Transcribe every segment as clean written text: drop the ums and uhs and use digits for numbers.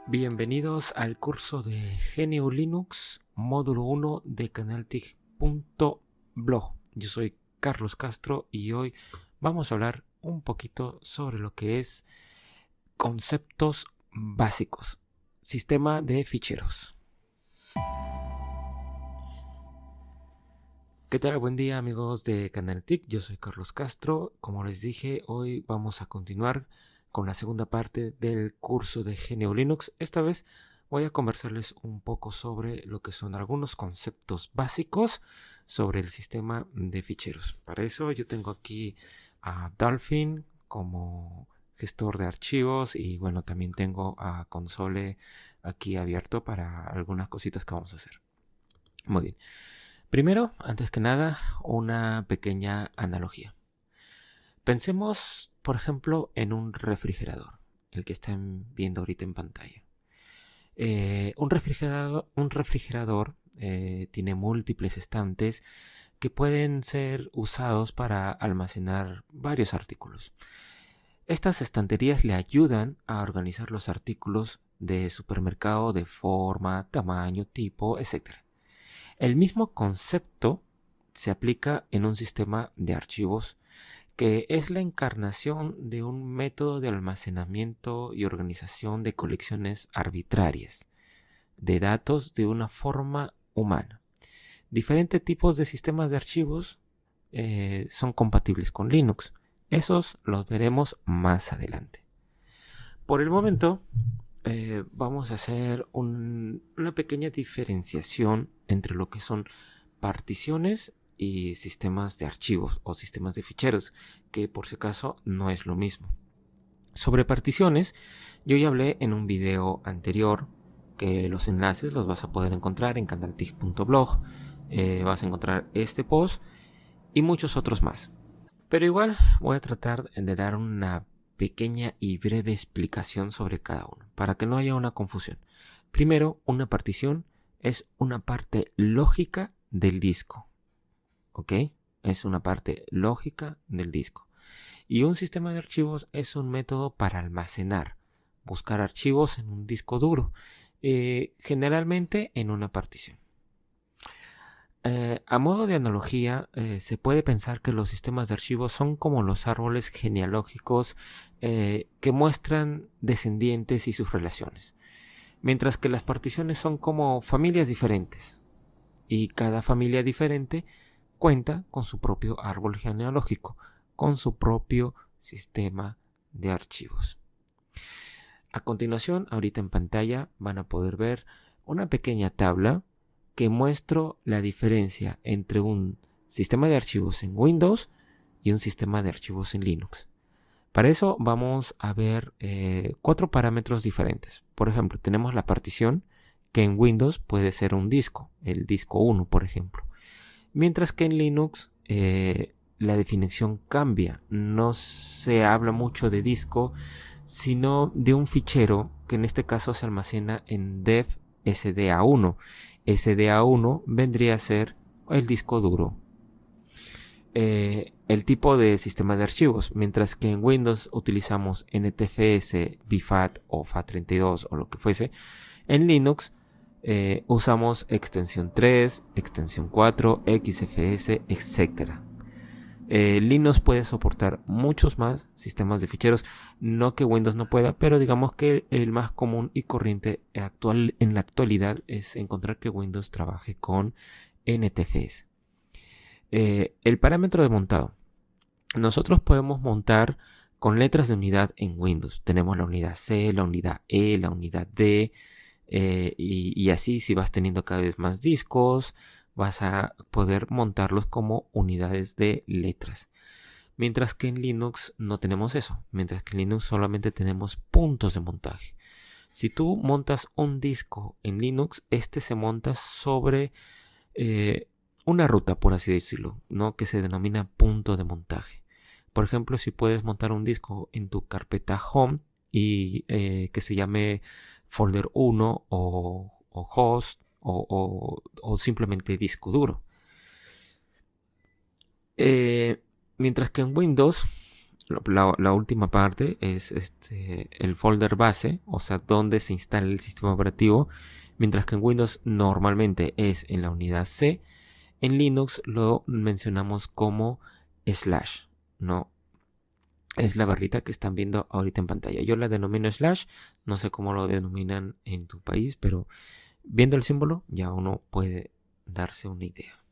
Bienvenidos al curso de GNU Linux, módulo 1 de canaltic.blog. Yo soy Carlos Castro y hoy vamos a hablar un poquito sobre lo que es conceptos básicos, sistema de ficheros. ¿Qué tal? Buen día amigos de Canaltic, yo soy Carlos Castro. Como les dije, hoy vamos a continuar con la segunda parte del curso de GNU Linux. Esta vez voy a conversarles un poco sobre lo que son algunos conceptos básicos sobre el sistema de ficheros. Para eso yo tengo aquí a Dolphin como gestor de archivos y bueno, también tengo a Console aquí abierto para algunas cositas que vamos a hacer. Muy bien. Primero, antes que nada, una pequeña analogía. Pensemos, por ejemplo, en un refrigerador, el que están viendo ahorita en pantalla. Un refrigerador tiene múltiples estantes que pueden ser usados para almacenar varios artículos. Estas estanterías le ayudan a organizar los artículos de supermercado de forma, tamaño, tipo, etc. El mismo concepto se aplica en un sistema de archivos que es la encarnación de un método de almacenamiento y organización de colecciones arbitrarias de datos de una forma humana. Diferentes tipos de sistemas de archivos son compatibles con Linux. Esos los veremos más adelante. Por el momento, vamos a hacer una pequeña diferenciación entre lo que son particiones y sistemas de archivos o sistemas de ficheros, que por si acaso no es lo mismo. Sobre particiones, yo ya hablé en un video anterior, que los enlaces los vas a poder encontrar en canaltic.blog. Vas a encontrar este post y muchos otros más. Pero igual voy a tratar de dar una pequeña y breve explicación sobre cada uno, para que no haya una confusión. Primero, una partición es una parte lógica del disco. ¿Ok? Es una parte lógica del disco. Y un sistema de archivos es un método para almacenar, buscar archivos en un disco duro, generalmente en una partición. A modo de analogía, se puede pensar que los sistemas de archivos son como los árboles genealógicos que muestran descendientes y sus relaciones, mientras que las particiones son como familias diferentes, y cada familia diferente cuenta con su propio árbol genealógico, con su propio sistema de archivos. A continuación, ahorita en pantalla van a poder ver una pequeña tabla que muestro la diferencia entre un sistema de archivos en Windows y un sistema de archivos en Linux. Para eso vamos a ver 4 parámetros diferentes. Por ejemplo, tenemos la partición, que en Windows puede ser un disco, el disco 1 por ejemplo. Mientras que en Linux la definición cambia. No se habla mucho de disco, sino de un fichero que en este caso se almacena en dev SDA1. SDA1 vendría a ser el disco duro. El tipo de sistema de archivos, mientras que en Windows utilizamos NTFS, BFAT o FAT32 o lo que fuese, en Linux usamos extensión 3, extensión 4, XFS, etc. Linux puede soportar muchos más sistemas de ficheros, no que Windows no pueda, pero digamos que el más común y corriente en la actualidad es encontrar que Windows trabaje con NTFS. El parámetro de montado. Nosotros podemos montar con letras de unidad en Windows. Tenemos la unidad C, la unidad E, la unidad D, y así si vas teniendo cada vez más discos, vas a poder montarlos como unidades de letras. Mientras que en Linux no tenemos eso. Mientras que en Linux solamente tenemos puntos de montaje. Si tú montas un disco en Linux, este se monta sobre una ruta, por así decirlo, ¿no? Que se denomina punto de montaje. Por ejemplo, si puedes montar un disco en tu carpeta Home y que se llame folder 1 o host o simplemente disco duro. Mientras que en Windows La última parte es el folder base, o sea, donde se instala el sistema operativo, mientras que en Windows normalmente es en la unidad C. En Linux lo mencionamos como slash, ¿no? Es la barrita que están viendo ahorita en pantalla. Yo la denomino slash, no sé cómo lo denominan en tu país, pero viendo el símbolo ya uno puede darse una idea.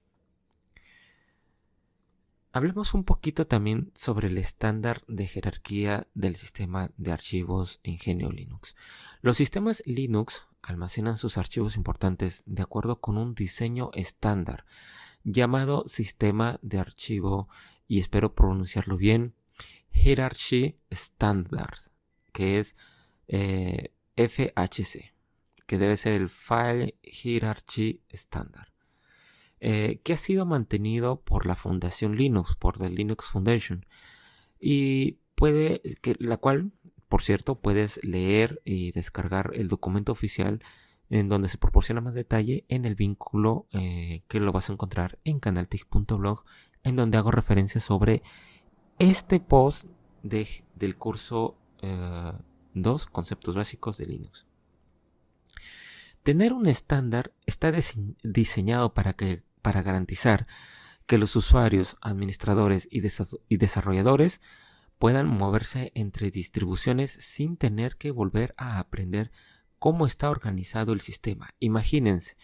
Hablemos un poquito también sobre el estándar de jerarquía del sistema de archivos en GNU Linux. Los sistemas Linux almacenan sus archivos importantes de acuerdo con un diseño estándar llamado sistema de archivo, y espero pronunciarlo bien, Hierarchy Standard, que es FHC, que debe ser el File Hierarchy Standard. Que ha sido mantenido por la Fundación Linux, por the Linux Foundation, y la cual, por cierto, puedes leer y descargar el documento oficial en donde se proporciona más detalle en el vínculo que lo vas a encontrar en canaltic.blog, en donde hago referencia sobre este post del curso 2, conceptos básicos de Linux. Tener un estándar está diseñado para garantizar que los usuarios, administradores y desarrolladores puedan moverse entre distribuciones sin tener que volver a aprender cómo está organizado el sistema. Imagínense,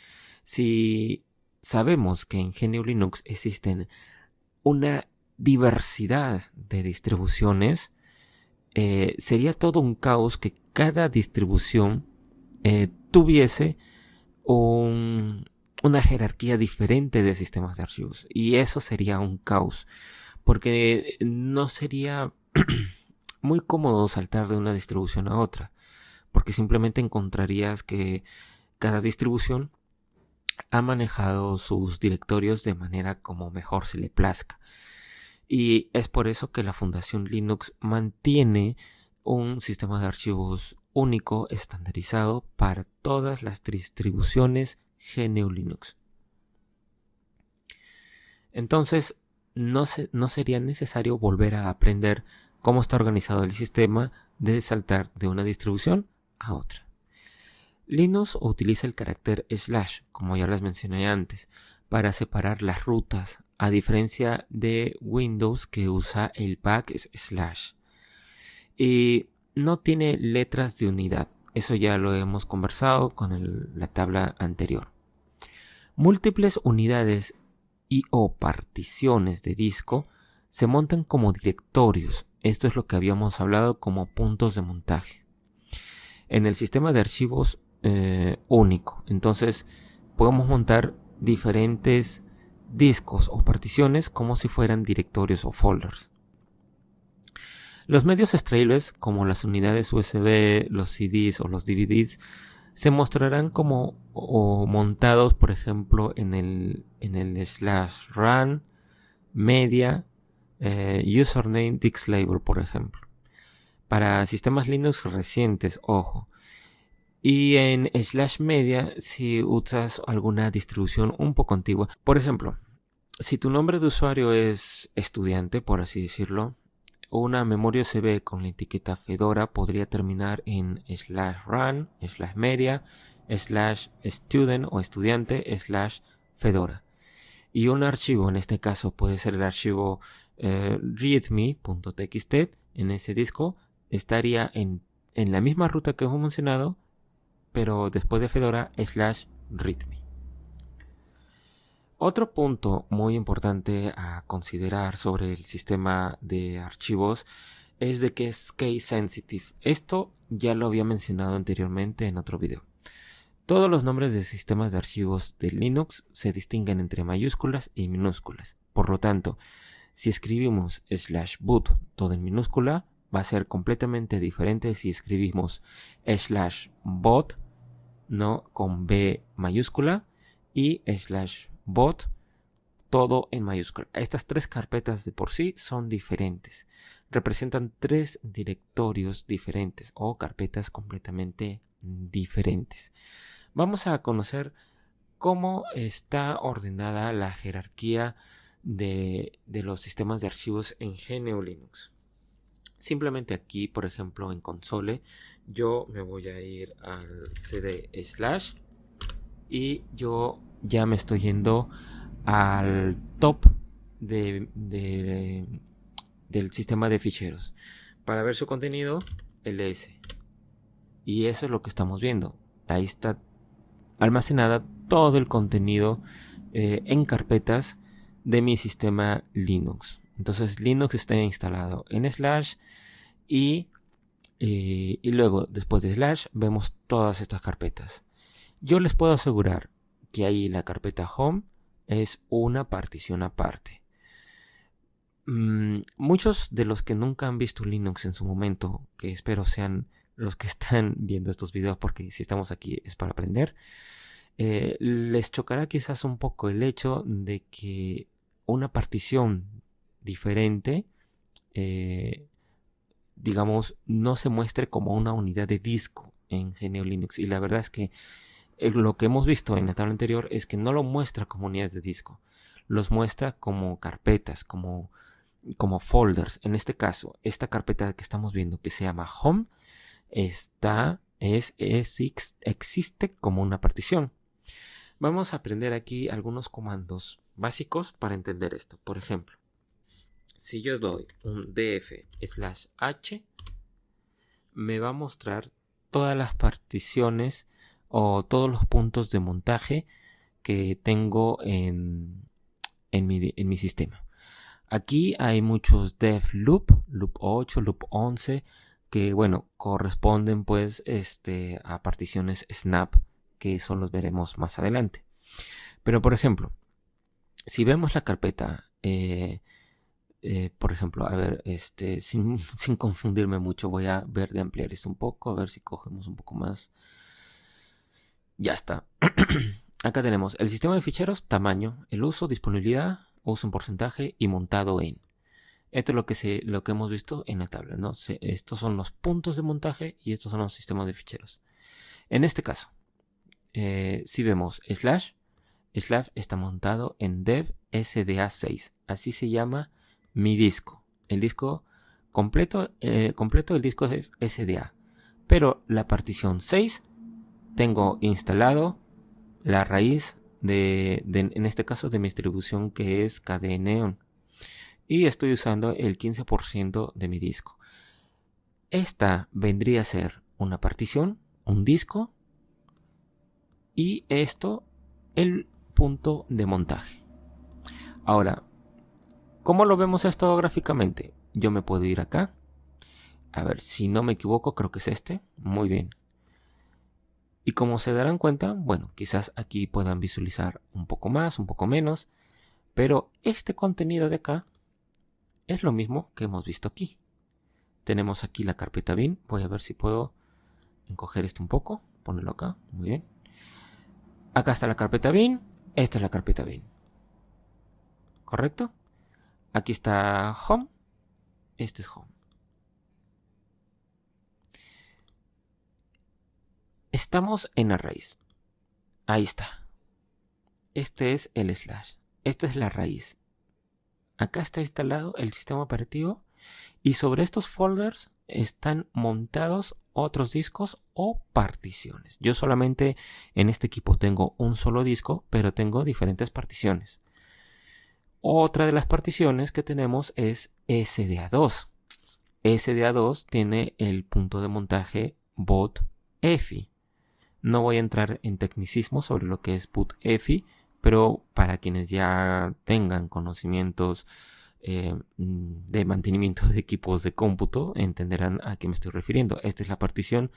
si sabemos que en GNU Linux existen una diversidad de distribuciones, sería todo un caos que cada distribución tuviese una jerarquía diferente de sistemas de archivos, y eso sería un caos porque no sería muy cómodo saltar de una distribución a otra, porque simplemente encontrarías que cada distribución ha manejado sus directorios de manera como mejor se le plazca. Y es por eso que la Fundación Linux mantiene un sistema de archivos único, estandarizado para todas las distribuciones GNU Linux. Entonces, no sería necesario volver a aprender cómo está organizado el sistema de saltar de una distribución a otra. Linux utiliza el carácter slash, como ya les mencioné antes, para separar las rutas, a diferencia de Windows que usa el backslash. Y no tiene letras de unidad, eso ya lo hemos conversado con la tabla anterior. Múltiples unidades y o particiones de disco se montan como directorios. Esto es lo que habíamos hablado como puntos de montaje en el sistema de archivos único. Entonces podemos montar diferentes discos o particiones como si fueran directorios o folders. Los medios extraíbles, como las unidades USB, los CDs o los DVDs, se mostrarán como montados, por ejemplo, en el /run media username dixlabel, por ejemplo, para sistemas Linux recientes, ojo. Y en /media si usas alguna distribución un poco antigua. Por ejemplo, si tu nombre de usuario es estudiante, por así decirlo, una memoria USB con la etiqueta Fedora podría terminar en /run, /media, /student o estudiante, /fedora. Y un archivo, en este caso puede ser el archivo readme.txt, en ese disco estaría en la misma ruta que hemos mencionado, pero después de Fedora /readme. Otro punto muy importante a considerar sobre el sistema de archivos es de que es case sensitive. Esto ya lo había mencionado anteriormente en otro video. Todos los nombres de sistemas de archivos de Linux se distinguen entre mayúsculas y minúsculas. Por lo tanto, si escribimos /boot todo en minúscula, va a ser completamente diferente si escribimos /bot, no con B mayúscula, y /bot todo en mayúscula. Estas tres carpetas de por sí son diferentes. Representan tres directorios diferentes o carpetas completamente diferentes. Vamos a conocer cómo está ordenada la jerarquía de los sistemas de archivos en GNU Linux. Simplemente aquí, por ejemplo, en console, yo me voy a ir al cd slash y yo ya me estoy yendo al top del sistema de ficheros. Para ver su contenido, ls. Y eso es lo que estamos viendo. Ahí está almacenada todo el contenido en carpetas de mi sistema Linux. Entonces Linux está instalado en slash y luego después de slash vemos todas estas carpetas. Yo les puedo asegurar que ahí la carpeta home es una partición aparte. Muchos de los que nunca han visto Linux en su momento, que espero sean los que están viendo estos videos, porque si estamos aquí es para aprender, les chocará quizás un poco el hecho de que una partición diferente, digamos, no se muestre como una unidad de disco en GNU Linux. Y la verdad es que lo que hemos visto en la tabla anterior es que no lo muestra como unidades de disco, los muestra como carpetas, como folders. En este caso, esta carpeta que estamos viendo, que se llama Home, existe como una partición. Vamos a aprender aquí algunos comandos básicos para entender esto. Por ejemplo, si yo doy un df/h, me va a mostrar todas las particiones o todos los puntos de montaje que tengo en mi sistema. Aquí hay muchos def loop 8, loop 11, que bueno, corresponden pues a particiones snap, que eso los veremos más adelante. Pero por ejemplo, si vemos la carpeta, por ejemplo, a ver, sin confundirme mucho, voy a ver de ampliar esto un poco, a ver si cogemos un poco más. Ya está. Acá tenemos el sistema de ficheros, tamaño, el uso, disponibilidad, uso en porcentaje y montado en. Esto es lo que hemos visto en la tabla, ¿no? Estos son los puntos de montaje y estos son los sistemas de ficheros. En este caso, si vemos slash está montado en dev SDA6. Así se llama mi disco. El disco completo del disco es SDA. Pero la partición 6 tengo instalado la raíz en este caso de mi distribución, que es KDE Neon, y estoy usando el 15% de mi disco. Esta vendría a ser una partición, un disco, y esto el punto de montaje. Ahora, ¿cómo lo vemos esto gráficamente? Yo me puedo ir acá, a ver, si no me equivoco, creo que es este. Muy bien. Y como se darán cuenta, bueno, quizás aquí puedan visualizar un poco más, un poco menos, pero este contenido de acá es lo mismo que hemos visto aquí. Tenemos aquí la carpeta bin. Voy a ver si puedo encoger esto un poco, ponerlo acá. Muy bien. Acá está la carpeta bin. Esta es la carpeta bin. ¿Correcto? Aquí está home. Este es home. Estamos en la raíz. Ahí está. Este es el slash. Esta es la raíz. Acá está instalado el sistema operativo y sobre estos folders están montados otros discos o particiones. Yo solamente en este equipo tengo un solo disco, pero tengo diferentes particiones. Otra de las particiones que tenemos es SDA2. SDA2 tiene el punto de montaje boot-efi. No voy a entrar en tecnicismo sobre lo que es boot-efi, pero para quienes ya tengan conocimientos de mantenimiento de equipos de cómputo, entenderán a qué me estoy refiriendo. Esta es la partición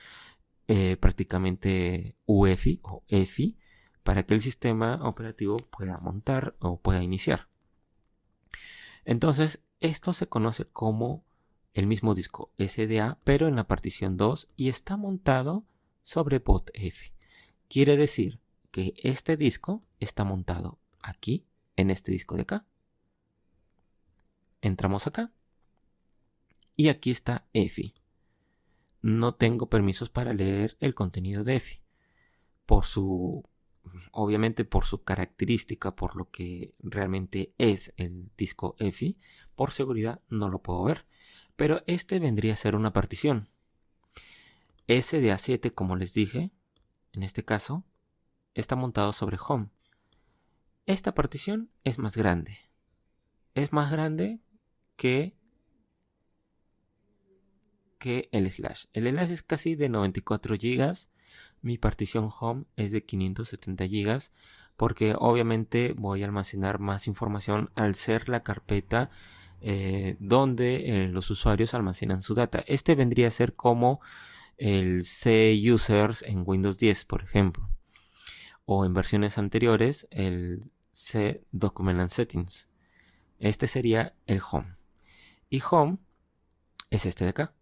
prácticamente UEFI o EFI para que el sistema operativo pueda montar o pueda iniciar. Entonces, esto se conoce como el mismo disco SDA, pero en la partición 2 y está montado sobre boot-efi. Quiere decir que este disco está montado aquí, en este disco de acá. Entramos acá y aquí está EFI. No tengo permisos para leer el contenido de EFI. Obviamente por su característica, por lo que realmente es el disco EFI, por seguridad no lo puedo ver. Pero este vendría a ser una partición. SDA7, como les dije, en este caso, está montado sobre Home. Esta partición es más grande. Es más grande que el slash. El slash es casi de 94 GB. Mi partición Home es de 570 GB. Porque obviamente voy a almacenar más información al ser la carpeta donde los usuarios almacenan su data. Este vendría a ser como el C Users en Windows 10, por ejemplo. O en versiones anteriores, el C Document and Settings. Este sería el Home. Y Home es este de acá.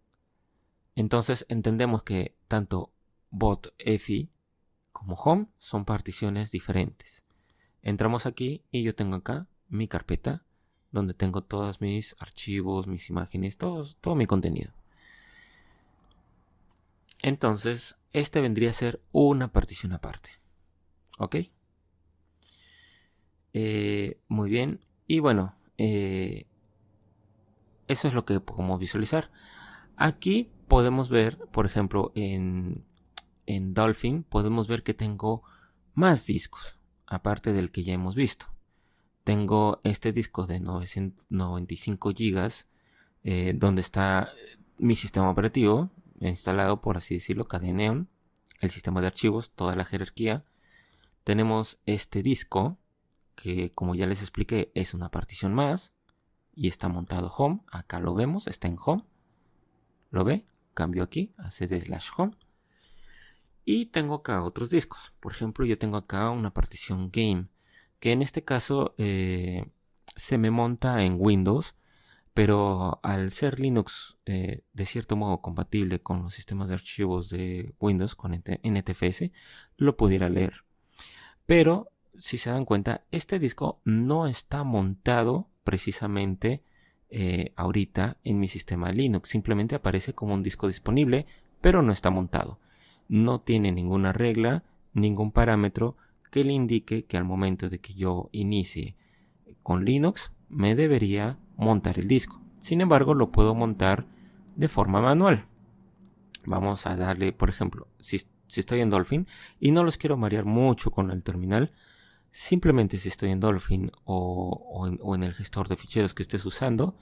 Entonces entendemos que tanto bot EFI como Home son particiones diferentes. Entramos aquí y yo tengo acá mi carpeta donde tengo todos mis archivos, mis imágenes, todo mi contenido. Entonces, este vendría a ser una partición aparte. ¿Ok? Muy bien. Y bueno, eso es lo que podemos visualizar. Aquí podemos ver, por ejemplo, en Dolphin, podemos ver que tengo más discos, aparte del que ya hemos visto. Tengo este disco de 995 GB, donde está mi sistema operativo instalado, por así decirlo, KDE, el sistema de archivos, toda la jerarquía. Tenemos este disco, que como ya les expliqué, es una partición más, y está montado Home. Acá lo vemos, está en Home. ¿Lo ve? Cambio aquí a CD/Home. Y tengo acá otros discos. Por ejemplo, yo tengo acá una partición Game, que en este caso se me monta en Windows, pero al ser Linux de cierto modo compatible con los sistemas de archivos de Windows, con NTFS, lo pudiera leer. Pero si se dan cuenta, este disco no está montado precisamente ahorita en mi sistema Linux. Simplemente aparece como un disco disponible, pero no está montado. No tiene ninguna regla, ningún parámetro que le indique que al momento de que yo inicie con Linux me debería montar el disco. Sin embargo, lo puedo montar de forma manual. Vamos a darle, por ejemplo, si estoy en Dolphin y no los quiero marear mucho con el terminal, simplemente si estoy en Dolphin o en el gestor de ficheros que estés usando,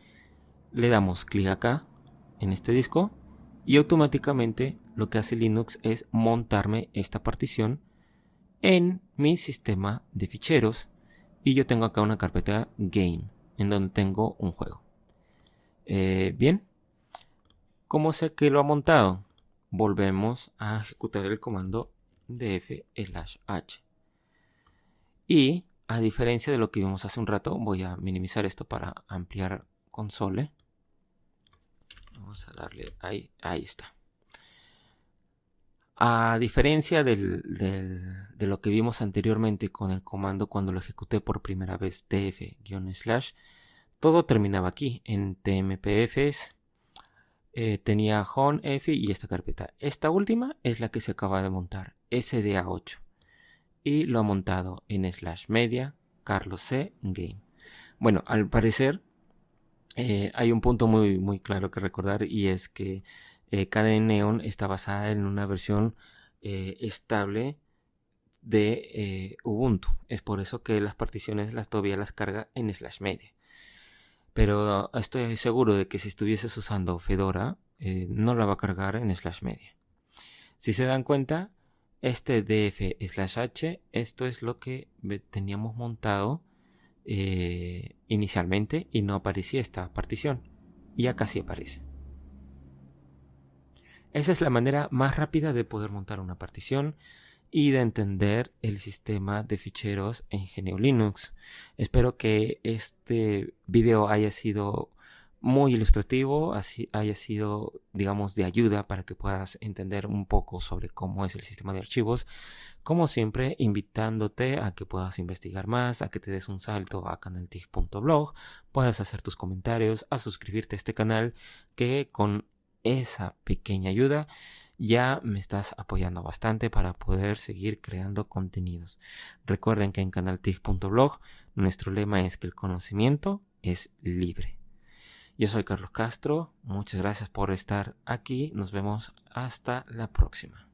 le damos clic acá en este disco y automáticamente lo que hace Linux es montarme esta partición en mi sistema de ficheros, y yo tengo acá una carpeta Game en donde tengo un juego. Bien, ¿cómo sé que lo ha montado? Volvemos a ejecutar el comando df/h. Y a diferencia de lo que vimos hace un rato, voy a minimizar esto para ampliar console. Vamos a darle ahí está. A diferencia de lo que vimos anteriormente con el comando cuando lo ejecuté por primera vez, df-/, todo terminaba aquí en tmpfs. Tenía home, f y esta carpeta. Esta última es la que se acaba de montar, SDA8. Y lo ha montado en /media Carlos C Game. Bueno, al parecer hay un punto muy claro que recordar, y es que KDE Neon está basada en una versión estable de Ubuntu. Es por eso que las particiones todavía las carga en /media. Pero estoy seguro de que si estuvieses usando Fedora, no la va a cargar en /media. Si se dan cuenta, este df/h, esto es lo que teníamos montado inicialmente, y no aparecía esta partición, y acá sí aparece. Esa es la manera más rápida de poder montar una partición y de entender el sistema de ficheros en GNU Linux. Espero que este video haya sido muy ilustrativo, así haya sido, digamos, de ayuda para que puedas entender un poco sobre cómo es el sistema de archivos. Como siempre, invitándote a que puedas investigar más, a que te des un salto a canaltig.blog, puedas hacer tus comentarios, a suscribirte a este canal, que con esa pequeña ayuda ya me estás apoyando bastante para poder seguir creando contenidos. Recuerden que en canaltig.blog nuestro lema es que el conocimiento es libre. Yo soy Carlos Castro, muchas gracias por estar aquí, nos vemos hasta la próxima.